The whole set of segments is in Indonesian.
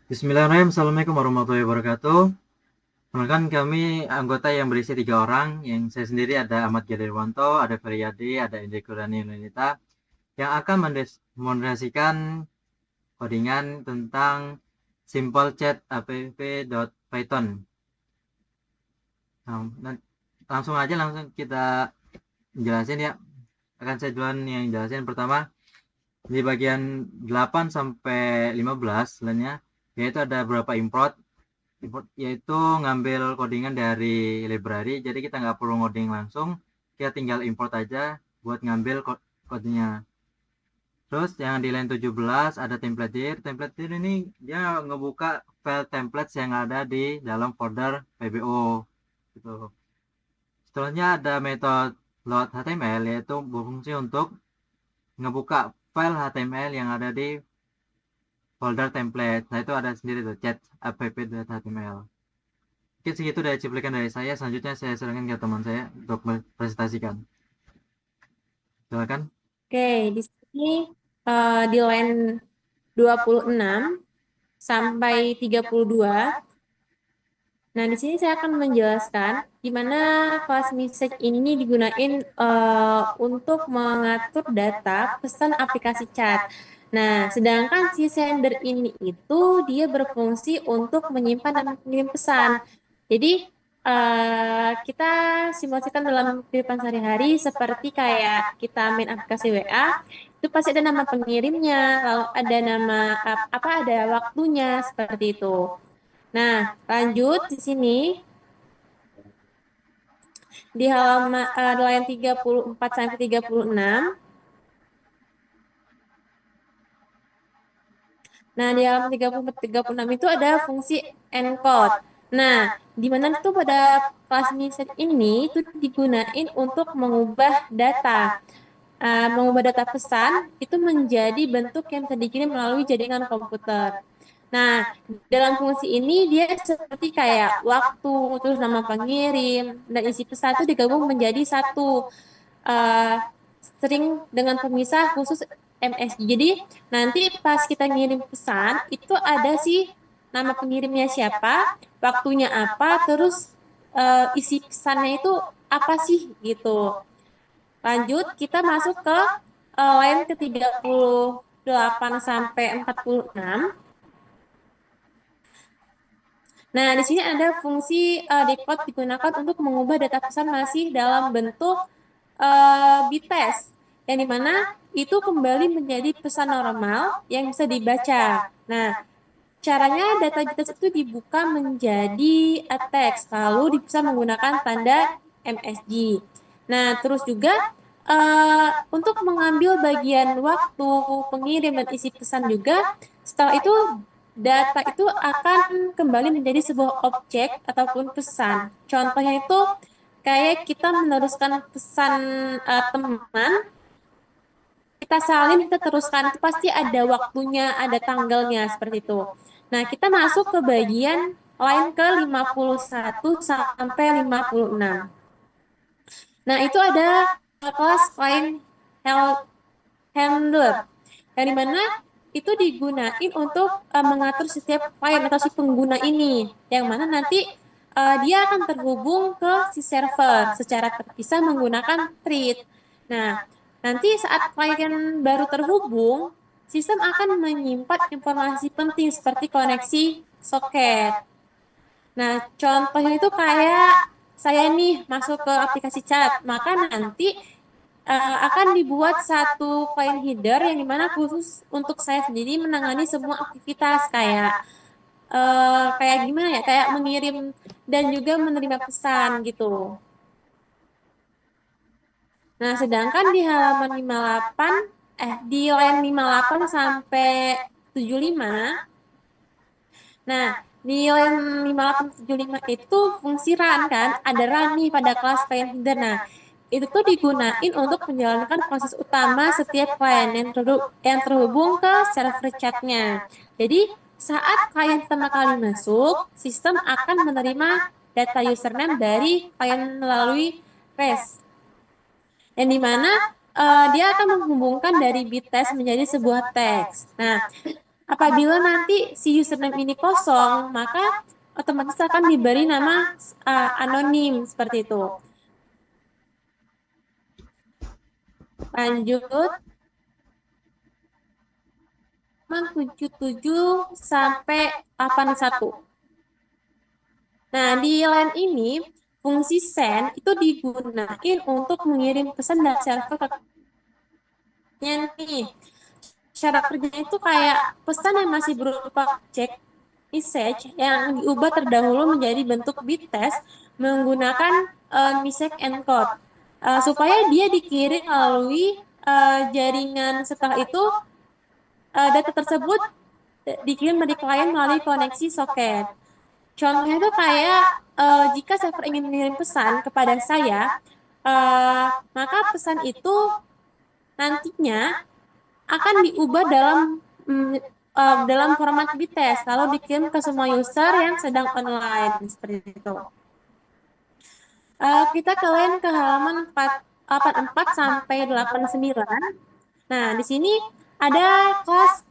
Bismillahirrahmanirrahim. Assalamualaikum warahmatullahi wabarakatuh. Perkenalkan kami anggota yang berisi 3 orang. Yang saya sendiri ada Ahmad Gadirwanto, ada Feriyadi, ada Indri Kurani Nunita yang akan moderasikan codingan tentang simple chat app.python. Nah, langsung kita jelasin ya. Akan saya duluan yang jelasin pertama di bagian 8 sampai 15 lainnya, yaitu ada beberapa import yaitu ngambil codingan dari library, jadi kita nggak perlu ngoding langsung, kita tinggal import aja buat ngambil kodenya. Terus yang di line 17 ada template dir ini dia ngebuka file templates yang ada di dalam folder PBO gitu. Setelahnya ada metode load HTML, yaitu berfungsi untuk ngebuka file HTML yang ada di folder template. Nah, itu ada sendiri tuh chat app.html. Mungkin segitu dari cuplikan dari saya. Selanjutnya saya serahkan ke teman saya untuk mempresentasikan. Silakan. Oke, di sini di line 26 sampai 32. Nah, di sini saya akan menjelaskan di mana kelas message ini digunain untuk mengatur data pesan aplikasi chat. Nah, sedangkan si sender ini itu dia berfungsi untuk menyimpan dan mengirim pesan. Jadi, kita simulasikan dalam kehidupan sehari-hari seperti kayak kita main aplikasi WA, itu pasti ada nama pengirimnya, lalu ada nama apa ada waktunya seperti itu. Nah, lanjut di sini di halaman line 34 sampai 36. Nah, di halaman 34 36 itu ada fungsi encode. Nah, di mana itu pada kelas message ini itu digunain untuk mengubah data pesan itu menjadi bentuk yang bisa dikirim melalui jaringan komputer. Nah, dalam fungsi ini dia seperti kayak waktu, terus nama pengirim, dan isi pesan itu digabung menjadi satu eh, string dengan pemisah khusus MSG. Jadi nanti pas kita ngirim pesan itu ada sih nama pengirimnya siapa, waktunya apa, terus isi pesannya itu apa sih gitu. Lanjut, kita masuk ke line ke 38 sampai 46. Nah, di sini ada fungsi decode digunakan untuk mengubah data pesan masih dalam bentuk bites, yang dimana itu kembali menjadi pesan normal yang bisa dibaca. Nah, caranya data bites itu dibuka menjadi teks, lalu bisa menggunakan tanda MSG. Nah, terus juga untuk mengambil bagian waktu pengirim dan isi pesan juga, setelah itu data itu akan kembali menjadi sebuah objek ataupun pesan. Contohnya itu kayak kita meneruskan pesan teman, kita salin, kita teruskan, itu pasti ada waktunya, ada tanggalnya, seperti itu. Nah, kita masuk ke bagian line ke 51 sampai 56. Nah, itu ada kelas line handler, yang dimana itu digunain untuk mengatur setiap klien atau si pengguna ini, yang mana nanti dia akan terhubung ke si server secara terpisah menggunakan thread. Nah, nanti saat klien baru terhubung, sistem akan menyimpan informasi penting seperti koneksi soket. Nah, contohnya itu kayak saya nih masuk ke aplikasi chat, maka nanti akan dibuat satu file header yang dimana khusus untuk saya sendiri menangani semua aktivitas kayak gimana ya, kayak mengirim dan juga menerima pesan gitu. Nah, sedangkan di halaman 58, di line 58 sampai 75. Nah, di line 5875 itu fungsi run kan, ada run nih pada kelas client header. Nah, itu tuh digunain untuk menjalankan proses utama setiap klien yang terhubung ke server chatnya. Jadi, saat klien pertama kali masuk, sistem akan menerima data username dari klien melalui REST, yang dimana dia akan menghubungkan dari bit test menjadi sebuah teks. Nah, Apabila nanti si username ini kosong, maka otomatis akan diberi nama anonim seperti itu. Lanjut, 77 sampai 81. Nah, di line ini, fungsi send itu digunakan untuk mengirim pesan dari server ke kliennya nih. Cara kerjanya itu kayak pesan yang masih berupa cek message yang diubah terdahulu menjadi bentuk bit test menggunakan message encode. Supaya dia dikirim melalui jaringan. Setelah itu data tersebut dikirim dari klien melalui koneksi soket. Contohnya itu kayak jika server ingin mengirim pesan kepada saya, maka pesan itu nantinya akan diubah dalam format BTS, lalu dikirim ke semua user yang sedang online seperti itu. Kita kalian ke halaman 84 sampai 89. Nah, di sini ada kelas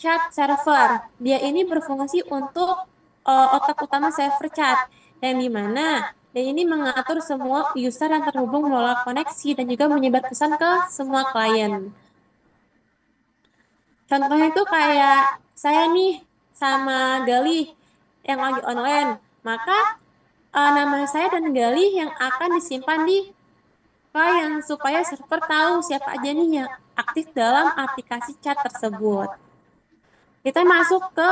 chat server. Dia ini berfungsi untuk otak utama server chat, yang dimana dia ini mengatur semua user yang terhubung melalui koneksi dan juga menyebar pesan ke semua klien. Contohnya itu kayak saya nih sama Galih yang lagi online, maka nama saya dan Galih yang akan disimpan di klien supaya server tahu siapa aja nih yang aktif dalam aplikasi chat tersebut. Kita masuk ke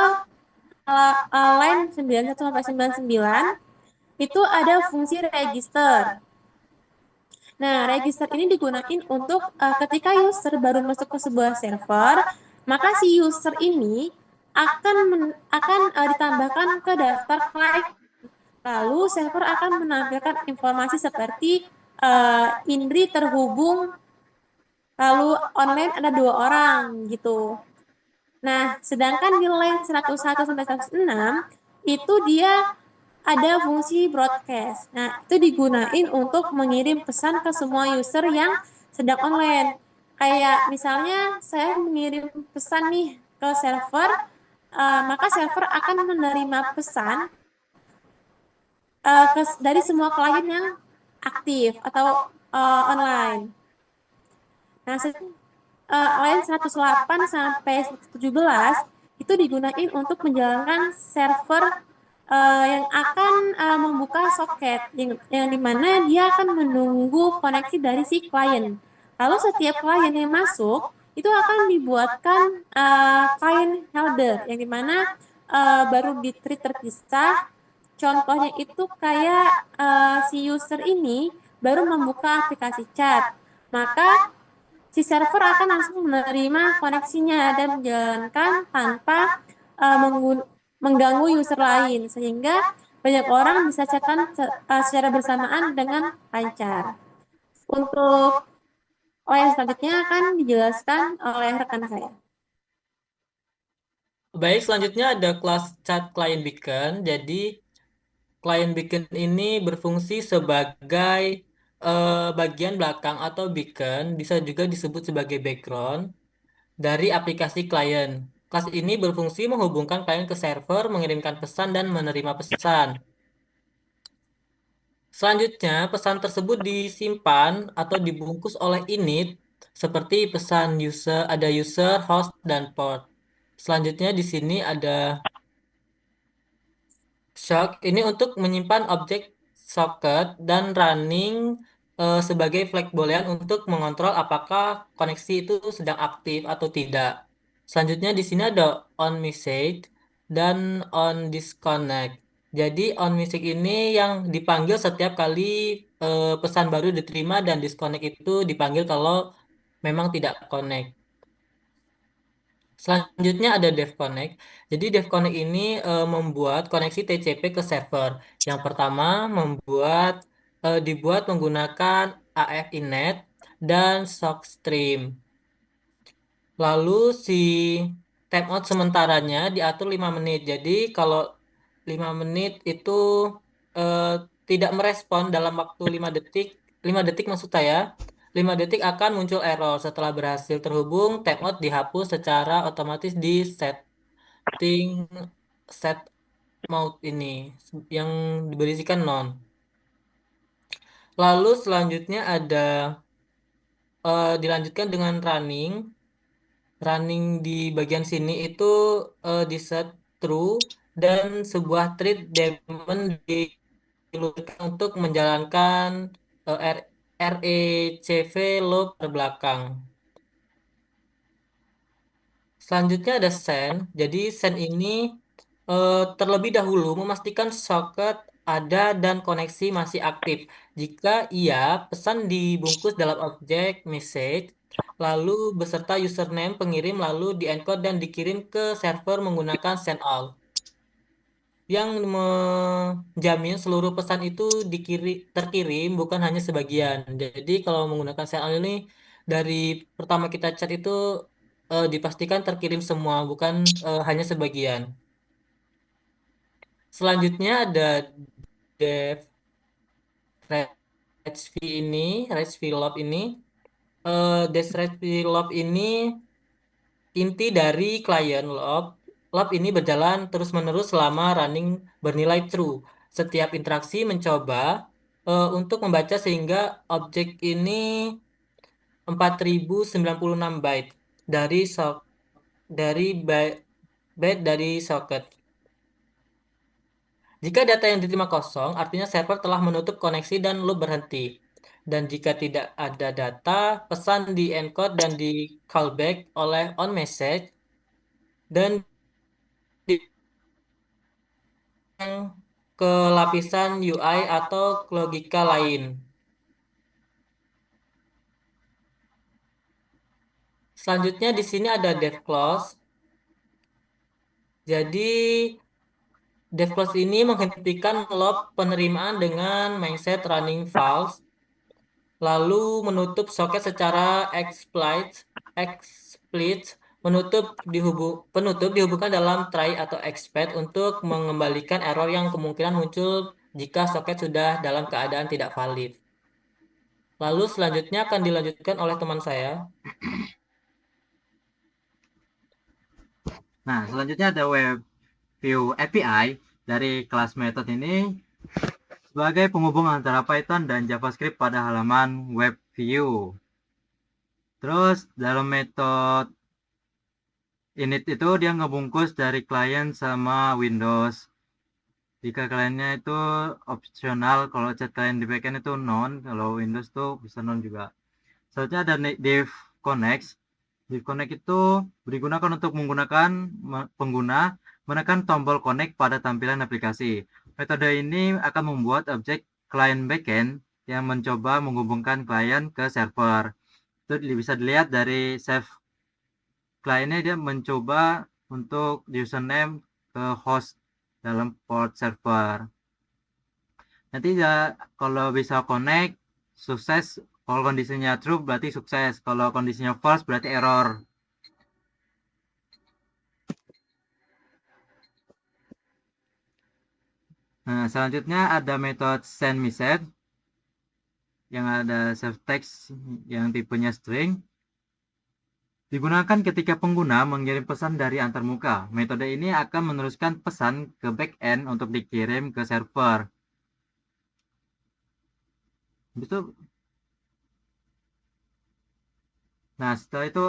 line 91 sampai 99, itu ada fungsi register. Nah, register ini digunakan untuk ketika user baru masuk ke sebuah server, maka si user ini akan ditambahkan ke daftar klien. Lalu server akan menampilkan informasi seperti Indri terhubung, lalu online ada 2 orang gitu. Nah, sedangkan di line 101 sampai 106 itu dia ada fungsi broadcast. Nah, itu digunain untuk mengirim pesan ke semua user yang sedang online. Kayak misalnya saya mengirim pesan nih ke server, maka server akan menerima pesan dari semua klien yang aktif atau online. Nah, line 108 sampai 117 itu digunakan untuk menjalankan server yang akan membuka soket yang dimana dia akan menunggu koneksi dari si klien. Lalu setiap klien yang masuk itu akan dibuatkan klien helder yang dimana baru di-treat terpisah. Contohnya itu kayak si user ini baru membuka aplikasi chat, maka si server akan langsung menerima koneksinya dan menjalankan tanpa mengganggu user lain, sehingga banyak orang bisa chatan secara bersamaan dengan lancar. Untuk OS selanjutnya akan dijelaskan oleh rekan saya. Baik, selanjutnya ada kelas chat client beacon. Jadi, client beacon ini berfungsi sebagai bagian belakang atau beacon, bisa juga disebut sebagai background dari aplikasi klien. Kelas ini berfungsi menghubungkan klien ke server, mengirimkan pesan, dan menerima pesan. Selanjutnya, pesan tersebut disimpan atau dibungkus oleh init seperti pesan user, ada user, host, dan port. Selanjutnya di sini ada shock. Ini untuk menyimpan objek socket dan running sebagai flag boolean untuk mengontrol apakah koneksi itu sedang aktif atau tidak. Selanjutnya di sini ada on message dan on disconnect. Jadi on message ini yang dipanggil setiap kali pesan baru diterima dan disconnect itu dipanggil kalau memang tidak connect. Selanjutnya ada DevConnect. Jadi DevConnect ini membuat koneksi TCP ke server. Yang pertama dibuat menggunakan AF Inet dan SockStream. Lalu si timeout sementaranya diatur 5 menit. Jadi kalau 5 menit itu eh, tidak merespon dalam waktu 5 detik, 5 detik maksud saya, 5 detik akan muncul error. Setelah berhasil terhubung, timeout dihapus secara otomatis di setting set mode ini yang diberisikan non. Lalu selanjutnya ada dilanjutkan dengan running. Running di bagian sini itu di set true dan sebuah thread daemon diluruskan untuk menjalankan RECV loop terbelakang. Selanjutnya ada send. Jadi send ini terlebih dahulu memastikan soket ada dan koneksi masih aktif. Jika iya, pesan dibungkus dalam objek message, lalu beserta username pengirim lalu diencode dan dikirim ke server menggunakan send all, yang menjamin seluruh pesan itu terkirim bukan hanya sebagian. Jadi kalau menggunakan send all ini dari pertama kita chat itu dipastikan terkirim semua, bukan hanya sebagian. Selanjutnya ada dev REST ini, REST log ini, Dash REST log ini inti dari klien log. Log ini berjalan terus-menerus selama running bernilai true. Setiap interaksi mencoba untuk membaca sehingga objek ini 4096 byte dari dari byte dari socket. Jika data yang diterima kosong, artinya server telah menutup koneksi dan loop berhenti. Dan jika tidak ada data, pesan di-encode dan di-callback oleh onMessage dan di ke lapisan UI atau logika lain. Selanjutnya di sini ada dev clause. Jadi dev clause ini menghentikan log penerimaan dengan mindset running false, lalu menutup soket secara explicit, penutup dihubungkan dalam try atau expect untuk mengembalikan error yang kemungkinan muncul jika soket sudah dalam keadaan tidak valid. Lalu selanjutnya akan dilanjutkan oleh teman saya. Nah, selanjutnya ada web view API dari kelas method ini sebagai penghubung antara Python dan JavaScript pada halaman web view. Terus dalam metode init itu dia ngebungkus dari klien sama Windows. Jika kliennya itu opsional, kalau chat klien di backend itu non, kalau Windows tuh bisa non juga. Selanjutnya ada div connect. Div connect itu digunakan untuk menggunakan pengguna menekan tombol connect pada tampilan aplikasi. Metode ini akan membuat objek klien backend yang mencoba menghubungkan klien ke server. Itu bisa dilihat dari save kliennya, dia mencoba untuk username ke host dalam port server. Nanti ya kalau bisa connect sukses, kalau kondisinya true berarti sukses, kalau kondisinya false berarti error. Nah, selanjutnya ada metode send message yang ada self text yang tipenya string. Digunakan ketika pengguna mengirim pesan dari antarmuka. Metode ini akan meneruskan pesan ke backend untuk dikirim ke server. Itu. Nah, setelah itu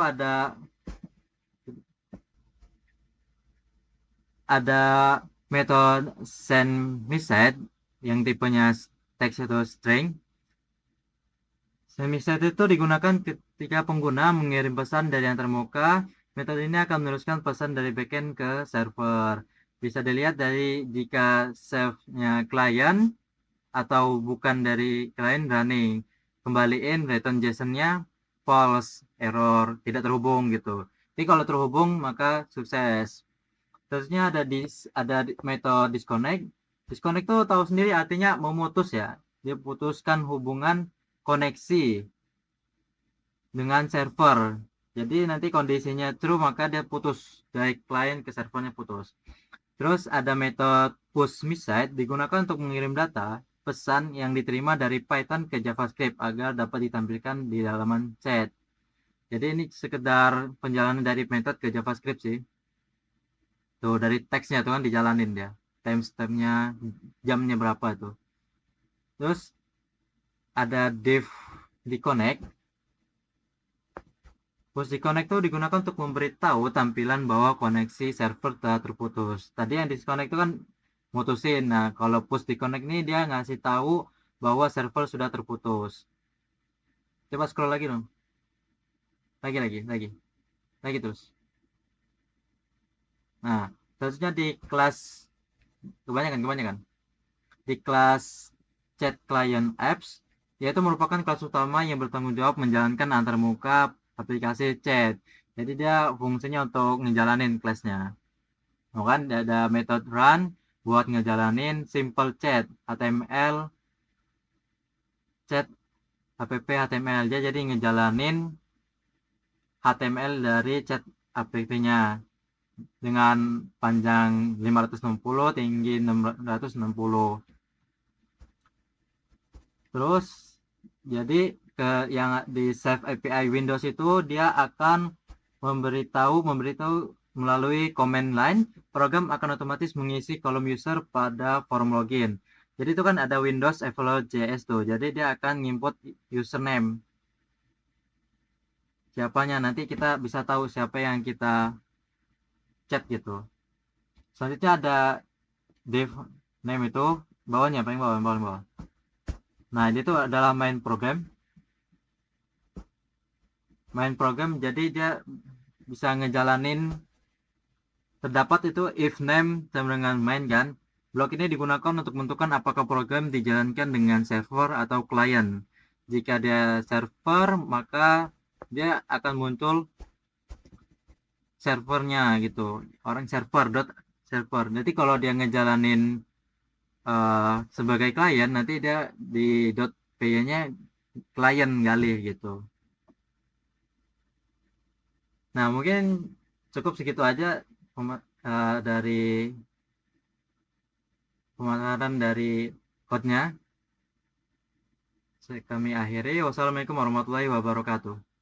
ada metode send message yang tipenya text atau string. Send message itu digunakan ketika pengguna mengirim pesan dari antarmuka. Metode ini akan meneruskan pesan dari backend ke server. Bisa dilihat dari jika save-nya klien atau bukan dari klien running. Kembaliin return JSON-nya false, error, tidak terhubung gitu. Tapi kalau terhubung maka sukses. Terusnya ada metode disconnect. Disconnect tuh tahu sendiri artinya memutus ya. Dia putuskan hubungan koneksi dengan server. Jadi nanti kondisinya true maka dia putus dari klien ke servernya putus. Terus ada metode push message digunakan untuk mengirim data. pesan yang diterima dari Python ke JavaScript agar dapat ditampilkan di halaman chat. Jadi ini sekedar penjalanan dari metode ke JavaScript sih. Tuh dari teksnya tuh kan dijalanin dia. Timestampnya, jamnya berapa tuh. Terus ada div di connect. Push di connect tuh digunakan untuk memberitahu tampilan bahwa koneksi server telah terputus. Tadi yang disconnect itu kan mutusin. Nah, kalau push di connect ini dia ngasih tahu bahwa server sudah terputus. Coba scroll lagi dong. Lagi terus. Nah, selanjutnya di kelas kebanyakan. Di kelas chat client apps, yaitu merupakan kelas utama yang bertanggung jawab menjalankan antarmuka aplikasi chat. Jadi dia fungsinya untuk ngejalanin kelasnya. Nah, kan ada metode run buat ngejalanin simple chat HTML chat app HTML dia jadi ngejalanin HTML dari chat app-nya dengan panjang 560 tinggi 660. Terus jadi ke yang di Save API Windows itu dia akan memberitahu melalui command line program akan otomatis mengisi kolom user pada form login. Jadi itu kan ada Windows Evaluate.js tuh. Jadi dia akan input username. Siapanya nanti kita bisa tahu siapa yang kita chat gitu. Selanjutnya ada div name itu bawahnya paling bawah. Nah, ini tuh adalah main program jadi dia bisa ngejalanin terdapat itu if name sama dengan main kan. Blok ini digunakan untuk menentukan apakah program dijalankan dengan server atau klien. Jika dia server maka dia akan muncul servernya gitu. Orang server. Nanti kalau dia ngejalanin sebagai klien nanti dia di .py-nya klien galih gitu. Nah, mungkin cukup segitu aja dari pemaparan dari code-nya. Kami akhiri. Wassalamualaikum warahmatullahi wabarakatuh.